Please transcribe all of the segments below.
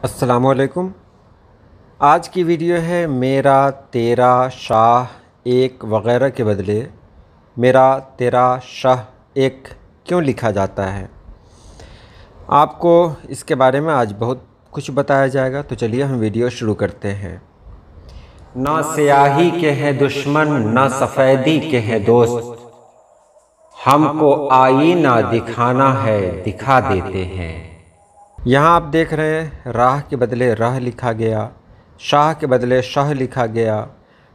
अस्सलामुअलैकुम। आज की वीडियो है मेरा, तेरा, शाह, एक वग़ैरह के बदले मेरा, तेरा, शाह, एक क्यों लिखा जाता है। आपको इसके बारे में आज बहुत कुछ बताया जाएगा, तो चलिए हम वीडियो शुरू करते हैं। ना स्याही के हैं दुश्मन, ना सफ़ेदी के हैं दोस्त, हमको आईना दिखाना है दिखा देते हैं। यहाँ आप देख रहे हैं राह के बदले रह लिखा गया, शाह के बदले शाह लिखा गया,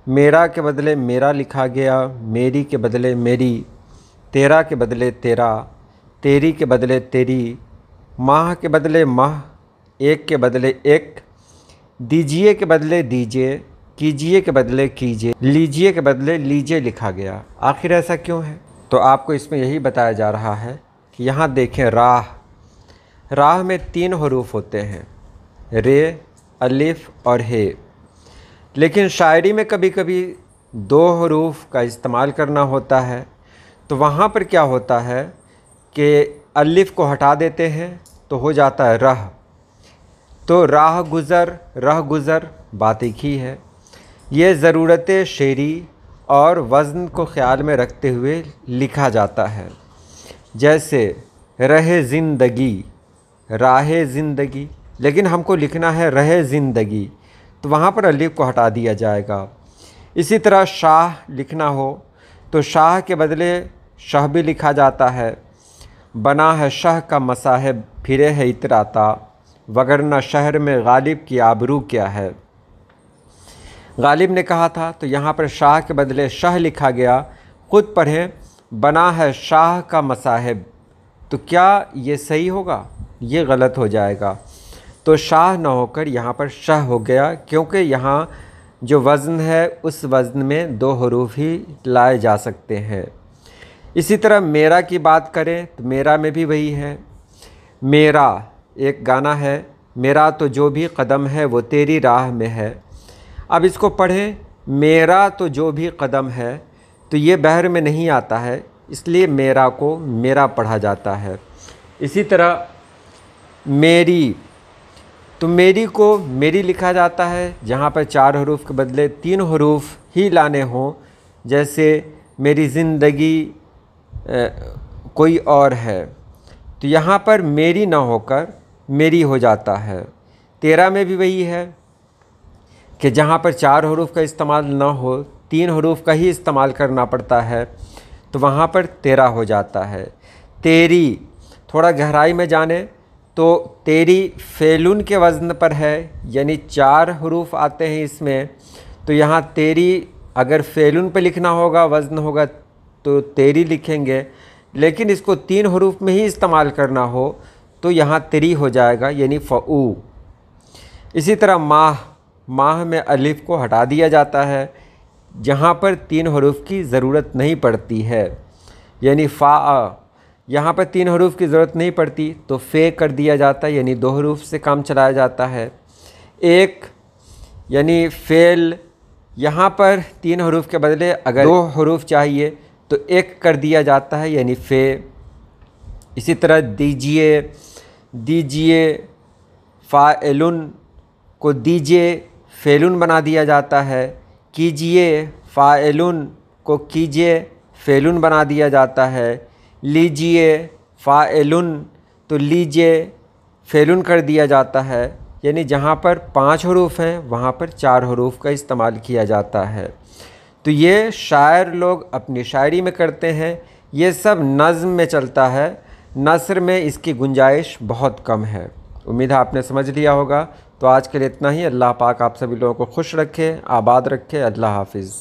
मेरा के बदले मेरा लिखा गया, मेरी के बदले मेरी, तेरा के बदले तेरा, तेरी के बदले तेरी, माह के बदले माह, एक के बदले एक, दीजिए के बदले दीजिए, कीजिए के बदले कीजिए, लीजिए के बदले लीजिए लिखा गया। आखिर ऐसा क्यों है? तो आपको इसमें यही बताया जा रहा है कि यहाँ देखें राह में 3 हरूफ होते हैं, रे, अलिफ और हे। लेकिन शायरी में कभी कभी 2 हरूफ का इस्तेमाल करना होता है, तो वहाँ पर क्या होता है कि अलिफ को हटा देते हैं तो हो जाता है रह। तो राह गुज़र, रह गुज़र बात एक ही है। ये ज़रूरत शेरी और वज़न को ख़्याल में रखते हुए लिखा जाता है। जैसे रहे ज़िंदगी, राहे ज़िंदगी, लेकिन हमको लिखना है रहे ज़िंदगी, तो वहाँ पर अलिफ को हटा दिया जाएगा। इसी तरह शाह लिखना हो तो शाह के बदले शाह भी लिखा जाता है। बना है शाह का मसाहिब, फिरे है इतराता, वगरना शहर में गालिब की आबरू क्या है। गालिब ने कहा था, तो यहाँ पर शाह के बदले शाह लिखा गया। ख़ुद पढ़ें, बना है शाह का मसाहिब, तो क्या ये सही होगा? ये गलत हो जाएगा। तो शाह न होकर यहाँ पर शाह हो गया, क्योंकि यहाँ जो वज़न है उस वज़न में 2 हरूफ ही लाए जा सकते हैं। इसी तरह मेरा की बात करें तो मेरा में भी वही है। मेरा एक गाना है, मेरा तो जो भी कदम है वो तेरी राह में है। अब इसको पढ़ें, मेरा तो जो भी कदम है, तो ये बहर में नहीं आता है, इसलिए मेरा को मेरा पढ़ा जाता है। इसी तरह मेरी, तो मेरी को मेरी लिखा जाता है, जहाँ पर 4 हरूफ के बदले 3 हरूफ ही लाने हों। जैसे मेरी ज़िंदगी कोई और है, तो यहाँ पर मेरी ना होकर मेरी हो जाता है। तेरा में भी वही है कि जहाँ पर 4 हरूफ का इस्तेमाल ना हो, 3 हरूफ का ही इस्तेमाल करना पड़ता है, तो वहाँ पर तेरा हो जाता है। तेरी, थोड़ा गहराई में जाने तो तेरी फेलुन के वज़न पर है, यानी 4 हरूफ आते हैं इसमें। तो यहाँ तेरी अगर फेलुन पे लिखना होगा, वज़न होगा, तो तेरी लिखेंगे। लेकिन इसको 3 हरूफ में ही इस्तेमाल करना हो तो यहाँ तेरी हो जाएगा, यानी फ़ऊ। इसी तरह माह में अलिफ को हटा दिया जाता है, जहाँ पर 3 हरूफ की ज़रूरत नहीं पड़ती है, यानी फ़ा। यहाँ पर 3 हरूफ की ज़रूरत नहीं पड़ती तो फ़े कर दिया जाता है, यानी 2 हरूफ से काम चलाया जाता है। एक यानी फ़ेल, यहाँ पर 3 हरूफ के बदले अगर 2 हरूफ चाहिए तो एक कर दिया जाता है, यानी फ़े। इसी तरह दीजिए, फ़ाइलुन को दीजिए फ़ेलुन बना दिया जाता है। कीजिए, फ़ाइलुन को कीजिए फ़ेलुन बना दिया जाता है। लीजिए, फ़ाइलुन, तो लीजिए फ़ेलुन कर दिया जाता है, यानी जहाँ पर 5 हरूफ हैं वहाँ पर 4 हरूफ का इस्तेमाल किया जाता है। तो ये शायर लोग अपनी शायरी में करते हैं, ये सब नज़्म में चलता है, नस्र में इसकी गुंजाइश बहुत कम है। उम्मीद है आपने समझ लिया होगा। तो आज के लिए इतना ही। अल्लाह पाक आप सभी लोगों को खुश रखे, आबाद रखे। अल्लाह हाफिज़।